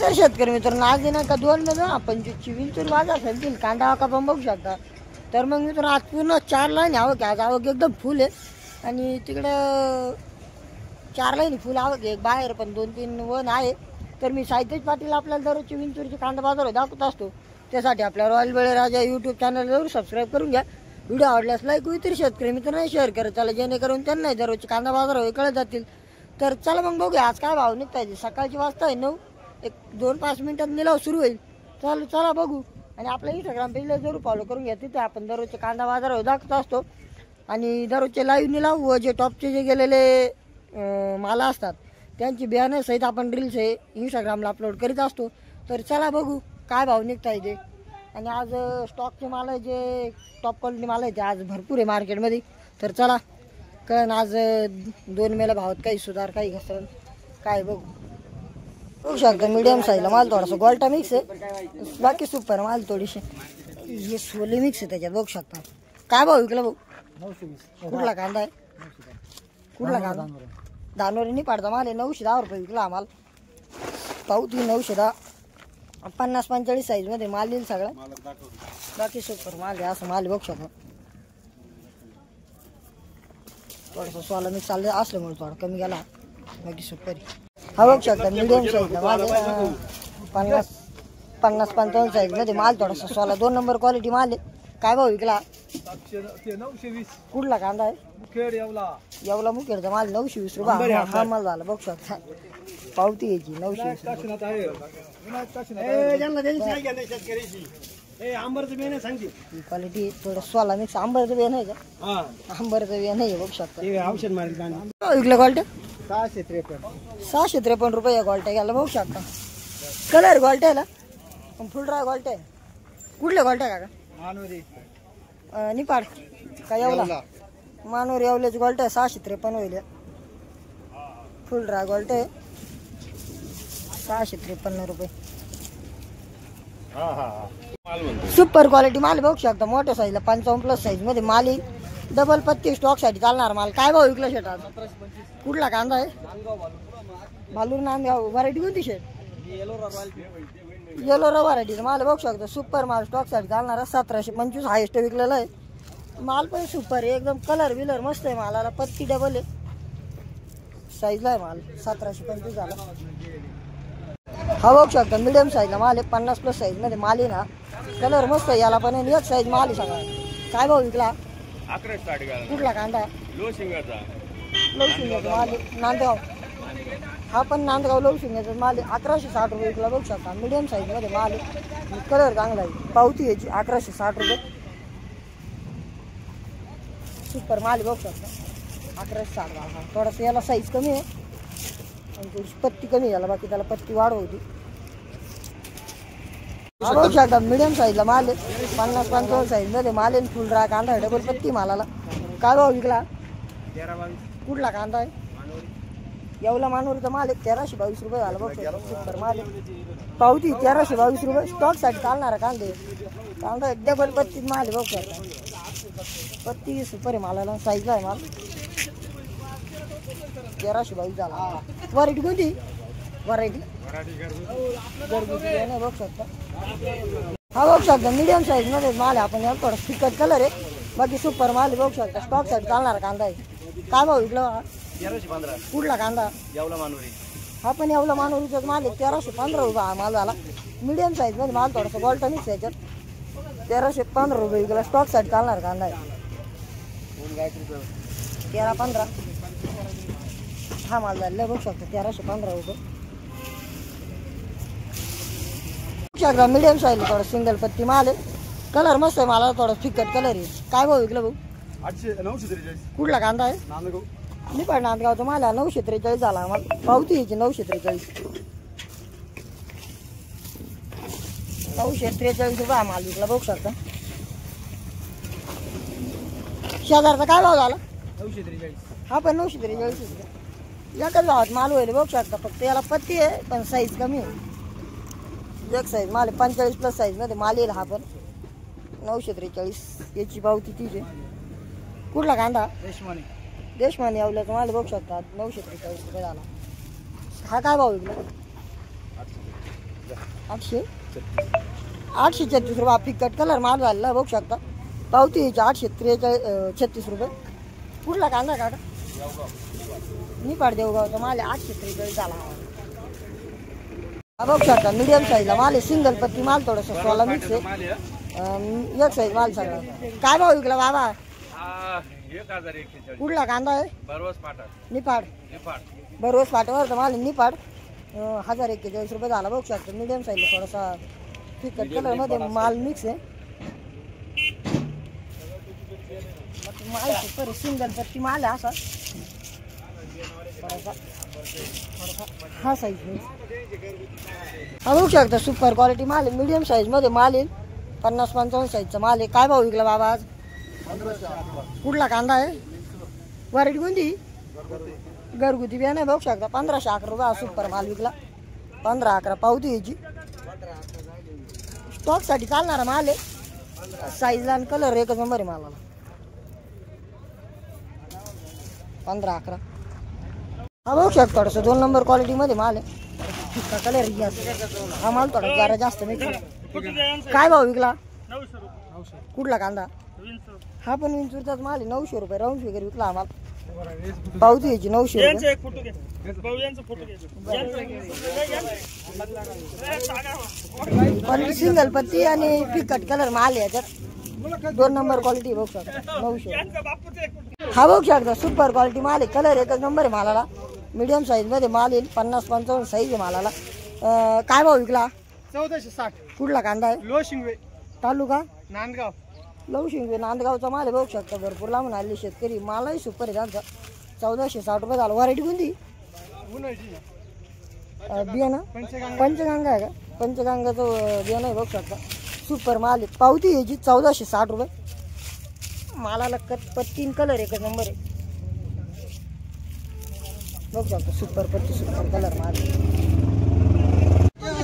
तर शेतकरी मित्रांनो आज ना का 2,25 विंचूर बाजार असेल कांदा का पण बघू शकता। तर मग मित्रांनो आज पूर्ण 4 लाईन आवक आहे। आज आवक एकदम फुल आहे आणि तिकडं 4 लाईन फुल आवक आहे, बाहेर पण 2-3 वन आहे। तर मी साहित्यज पाटील आपल्याला दररोजची विंचूरची कांदा बाजार दाखवत असतो। त्यासाठी आपल्या रॉयल बळीराजा यूट्यूब चॅनल जरूर सबस्क्राईब करून घ्या। व्हिडिओ आवडल्यास लाईक इतर शेतकरी मित्रांना शेअर करा, चला जेणेकरून त्यांना दररोजची कांदा बाजार कळत जातील। तर चला मग बघूया आज काय भाव निघताय। सकाळची वाजता आहे 9, 1-2-5 मिनिटात निलाव सुरू होईल। चला बघू आणि आपल्या इंस्टाग्राम पेजला जरूर फॉलो करून घ्या, तिथे आपण दररोजचे कांदा बाजार दाखवत असतो आणि दररोजचे लाईव्ह निलाव व जे टॉपचे जे गेलेले माला असतात त्यांची बियाणे सहित आपण रील्स हे इंस्टाग्रामला अपलोड करीत असतो। तर चला बघू काय भाव निघताय ते। आणि आज स्टॉकचे माल आहे जे टॉप क्वालिटी माल आहे ते आज भरपूर आहे मार्केटमध्ये। तर चला कारण आज 2 मेला भावात काही सुधार काही घसरण काय बघू शकता। मीडियम साईजला माल थोडासा गोल्टा मिक्स आहे, बाकी सुपर माल थोडीशी हे सोले मिक्स आहे त्याच्यात बघू शकता। काय भाव विकला भाऊ? 920। कुठला कांदा आहे? कुठला कांदा? दानोरी नाही पाडता माल आहे। 910 रुपये विकला आम्हाला। पावती 910 50-45 साईज मध्ये माल येईल सगळा, बाकी सुपर माल आहे। असं माल बघू शकता। थोडासा सोला मिक्स चाललं असल्यामुळे थोडा कमी गेला, बाकी सुपर हा बघू शकता। मीडियम साईजला माल आहे, 50-55 साईज मध्ये माल थोडासा सोला 2 नंबर क्वालिटी माल आहे। काय भाव विकला? 920। कुठला कांदा आहे? मुखेड येवला मुखेडचा माल 920 रुपये हा माल झाला बघू शकता। पावती यायची 920 क्वालिटी थोडं सोला मिक्स आंबरचं बियाणं आहे का? आंबरचं बियाणं आहे बघू शकता। औषध मारली विकलं क्वालिटी 653 रुपये क्वालिटी घ्यायला बघू शकता। कलर क्वालिटी आहे ना, फुल ड्राय क्वालिटी आहे। कुठल्या क्वालिटी आहे का? निपाड का येवला? मानोर येवल्याची क्वालिटी आहे 653 होईल। फुल ड्राय क्वालिटी आहे 653 रुपये। सुपर क्वालिटी माल बघू शकता। मोठ्या साईजला 55+ साईज मध्ये माल येईल, डबल पत्ती स्टॉक साठी चालणार माल। काय भाव विकला शेट आज? कुठला कांदा आहे? भालूर नांदगाव। व्हरायटी कोणती शेट? येलो रा व्हरायटीचा माल बघू शकता। सुपर माल स्टॉक साठी चालणार 1725 हायेस्ट विकलेला आहे माल, पण सुपर आहे एकदम। कलर विलर मस्त आहे मालाला, पत्ती डबल आहे साईजला आहे माल। 1725 झाला हा बघू शकता। मीडियम साईजला माल आहे, 50+ साईज मध्ये माल आहे ना। कलर मस्त आहे याला पण, एक साईज माल आहे सगळा। काय भाव विकला? कुठला कांदा? लो शिंगाचा माल आहे, नांदगाव। हा पण नांदगाव लो शिंगाचा माल आहे। 1160 रुपये विकला बघू शकता। मीडियम साईज मध्ये माल आहे, कलर चांगला आहे। पावती याची 1160 रुपये। सुपर माल बघू शकता 1160। थोडासा याला साईज कमी आहे आणि थोडीशी पत्ती कमी झाला, बाकी त्याला पत्ती वाढ होती। बघू शकता मीडियम साईजला माल आहे, 50-55 साईज मध्ये माल आहे। फुल ड्राय कांदा आहे, डबल पत्ती मालाला। काय भाव विकला? 1322। कुठला कांदा आहे? येवला मानोरीचा माल आहे, 1322 रुपये झाला बघ। सुपर माल आहे, पावती 1322 रुपये। स्टॉक साठी चालणारा कांदे कांदा डबल पत्ती माल आहे बघू शकता। पत्ती सुपर आहे मालाला, साईजला आहे माल। 1322 झाला। व्हरायटी कोणती? व्हरायटी घरगुती बियाणे बघू शकता। हा बघू शकता मीडियम साईज मध्ये माल आहे। आपण याला थोडा फिकट कलर आहे, बाकी सुपर माल आहे बघू शकता। स्टॉक साठी चालणारा कांदा आहे। काय भाव विकला? 1315। कुठला कांदा? येवला मानोरी। हा पण येवला मानोरीचाच माल आहे, 1315 रुपये हा माल झाला। मीडियम साईज मध्ये माल थोडासा गोल्टा मिक्स याच्यात 1315 रुपये विकला। स्टॉक साठी चालणार कांदा आहे 1315 हा माल झाला बघू शकता। 1315 रुपये शकता। मीडियम साईज थोडा सिंगल पत्ती माल आहे, कलर मस्त आहे मालाला, थोडा फिकट कलर आहे। काय भाव विकला भाऊ? 943। कुठला कांदा आहे? नांदगाव। निपाड नांदगावचा माल आहे, 943 झाला आम्हाला। पावती यायची 943 रुपये हा माल विकला बघू शकता। शेजारचा काय भाव झाला? 943। हा पण 943 एकाच भावात माल होईल बघू शकता। फक्त याला पत्ती आहे पण साईज कमी आहे, एक साईज माल आहे। 45+ साईज मध्ये माल येईल हा पण 943 याची पावती तीच आहे। कुठला कांदा? देशमाने येवल्याचा माल बघू शकता 943 रुपये झाला। हा काय भाव विकला? 800 836 रुपये फिकट कलर माल झालेला बघू शकता. पावती यायची 836 रुपये. कुठला कांदा काका? निपाड देवगावचा माल आहे 843 झाला. हा बघू शकता मीडियम साईजला माल आहे. सिंगल पत्ती माल थोडंसं सोला मिक्स आहे. एक साईज माल सगळं. काय भाव विकला बाबा? 1041. कुठला कांदा आहे? बरवस पाटा. निपाड. बरोबर पाटावर माल निपाड 1041 रुपये झाला बघू शकता. मीडियम साईजला थोडासा फिकट कलर मध्ये माल मिक्स आहे. माल सुपर सिंगल पत्ती माल आहे असा हा साईज हा बघू शकता. सुपर क्वालिटी माल आहे. मीडियम साईज मध्ये माल येईल. 50-55 साईजचा माल आहे. काय भाव विकला बाबा आज? कुठला कांदा आहे? व्हरायटी कोणती? घरगुती बियाणे बघू शकता. 1511 रुपये हा सुपर माल विकला. 15-11 पावती यायची. स्टॉक साठी चालणारा माल आहे. साईजला आणि कलर एकच नंबर आहे मालाला. 15-11 हा बघू शकता. थोडंसं 2 नंबर क्वालिटी मध्ये माल आहे. फिक्का कलर हा माल थोडा जरा जास्त मिक्स. काय भाव विकला? 900. कुठला कांदा? हा पण विंचूरचाच माल आहे. 900 रुपये राऊंड वगैरे विकला आम्हाला. पावती यायची 900 रुपये. पण सिंगल पत्ती आणि फिकट कलर माल आहे याच्यात. 2 नंबर क्वालिटी बघू शकता. 900 हा बघू शकता. सुपर क्वालिटी माल आहे. कलर एकच नंबर आहे मालाला. मीडियम साईज मध्ये माल येईल. 50-55 साईज आहे मालाला. काय भाव विकला? 1460. कुठला कांदा आहे? लोशिंगवे तालुका नांदगाव. लवशिंग नांदगावचा माल आहे बघू शकता. भरपूर लांबून आलेले शेतकरी. मालही सुपर आहे त्यांचा. 1460 रुपये झाला. व्हरायटी कोणती? बियाणं पंचगंगा आहे का? पंचगंगाचं बियाणं आहे बघू शकता. सुपर माल आहे. पावती यायची 1460 रुपये. मालाला पत्तीन कलर एकच नंबर आहे बघू शकता. सुपर पत्ती सुपर कलर माल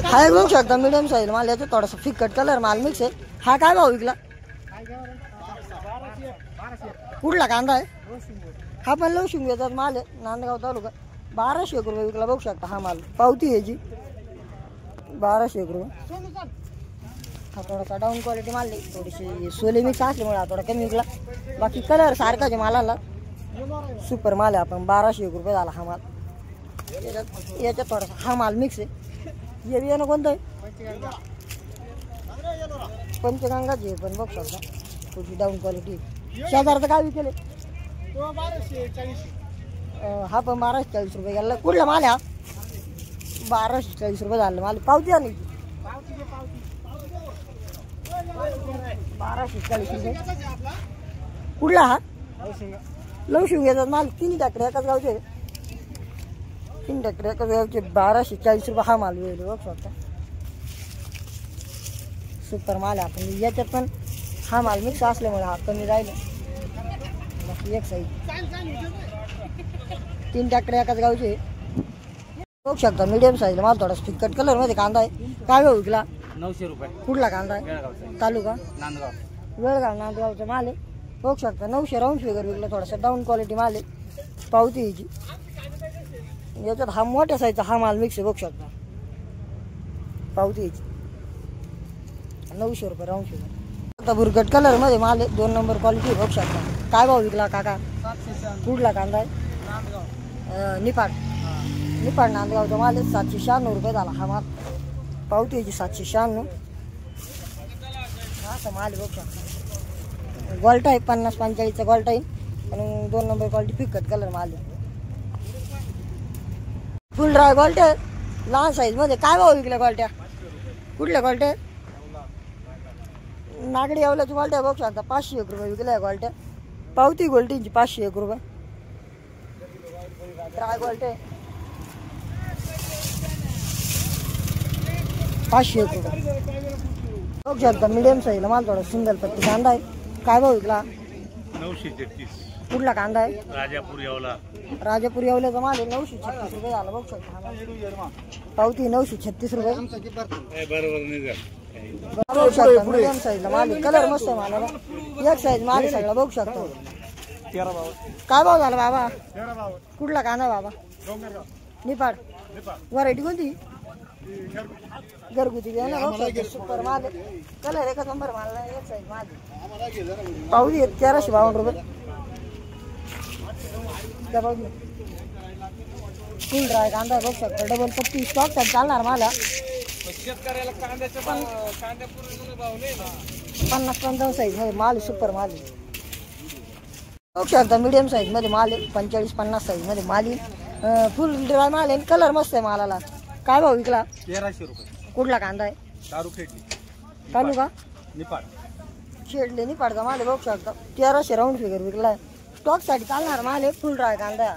हा बघू शकता. मीडियम साईज माल याचा थोडासा फिकट कलर माल मिक्स आहे. हा काय भाव विकला? कुठला कांदा आहे? हा पण लवशिंगचा माल आहे. नांदगाव तालुका 1200 रुपये विकला बघू शकता. हा माल पावती यायची 1200 रुपये. हा थोडासा डाऊन क्वालिटी माल नाही. थोडीशी सोले मिक्स असल्यामुळे हा थोडा कमी विकला. बाकी कलर सारखाच आहे मालाला. सुपर माल आहे. आपण 1200 रुपये झाला हा माल. याच्यात थोडासा हा माल मिक्स आहे. हे बियाणं कोणतं आहे? पंचगंगाची आहे पण बघू शकता. थोडी डाऊन क्वालिटी. शेजारचं काय विकेले? हा पण 1240 रुपये गेला. कुठला माल आहे हा? 1240 रुपये झालं माल. पावती आली 1240 रुपये. कुठला हा? लवशिंग याचा माल. 3 ट्रॅक्टर एकाच गावचे. 3 ट्रॅक्टर एकाच गावचे 1240 रुपये हा माल वेळ बघू शकता. सुपर माल आहे. आपण याच्यात पण हा माल मिक्स असल्यामुळे हा कमी राहिला. बाकी एक साईज 3 ट्रॅक्टर एकाच गावचे बघू शकता. मीडियम साईजला माल थोडा फिकट कलर मध्ये कांदा आहे. काय भाव विकला? 900 रुपये. कुठला कांदा आहे? तालुका नांदगाव. वेळगाव नांदगावचा माल आहे बघू शकता. 900 राऊंड फिगर विकला. थोडासा डाऊन क्वालिटी माल आहे. पावती यायची. याच्यात हा मोठ्या साईजचा हा माल मिक्स आहे बघू शकता. पावती यायची 900 रुपये राऊंड फिगर. आता बुरकट कलर मध्ये माल आहे. 2 नंबर क्वालिटी बघू शकता. काय भाव विकला काका? कुठला कांदा आहे? निपाड. निपाड नांदगावचा माल आहे. 796 रुपये झाला हा माल. पावती यायची 796. असा माल बघू शकता. गोल्टा आहे 50-45चा गोल्टा आहे. आणि 2 नंबर क्वालिटी फिकट कलर माल आहे. फुल ड्राय गोल्टा आहे. लहान साईज मध्ये. काय भाव विकल्या गोल्ट्या? कुठल्या गोल्ट्या? नागडी आवल्याची गोल्ट्या बघू शकता. 501 रुपये विकल्या गोल्ट्या. पावती गोल्टींची 501 रुपये. ड्राय गोल्टे 501 रुपये बघू शकता. मीडियम साईजला माल थोडा सिंगल पत्ती कांदा आहे. काय भाव विकला? 933. कुठला कांदा आहे? राजापूर येवला. राजापूर येवल्याचा माल आहे. 936 रुपये झाला बघू शकता. पावती 936 रुपये. बघू शकता. मीडियम साईजला माल आहे. कलर मस्त आहे मालाला. एक साईज माल आहे सगळा बघू शकतो. काय भाव झाला बाबा? कुठला कांदा बाबा? निपाड. व्हरायटी कोणती? घरगुती बियाणं सुपर माल कलर एकच नंबर माल याच आहे माल पाहू दे 1352 रुपये फुल ड्राय कांदा बघू शकता डबल पत्ती स्टॉक चालणार मला शेतकऱ्याला कांद्याच्या कांद्यापूर्वी भाव नाही ना 50-55 साईज मध्ये माल सुपर माल बघू शकता मीडियम साईज मध्ये माल आहे 45-50 साईज मध्ये माल आहे फुल ड्राय माल आहे कलर मस्त आहे मालाला काय भाव विकला 1300 रुपये कुठला कांदा आहे दारू खेटली तालुका निपाड शेडले नाही पडता माल बघू शकता 1300 राऊंड फिगर विकला स्टॉक साठी चालणार माल आहे फुल ड्राय कांदा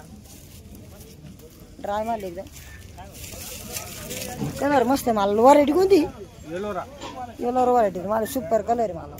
ड्राय माल एकदम कलर मस्त आहे माल व्हरायटी कोणती येलोरा येलो व्हरायटी माल सुपर कलर आहे मला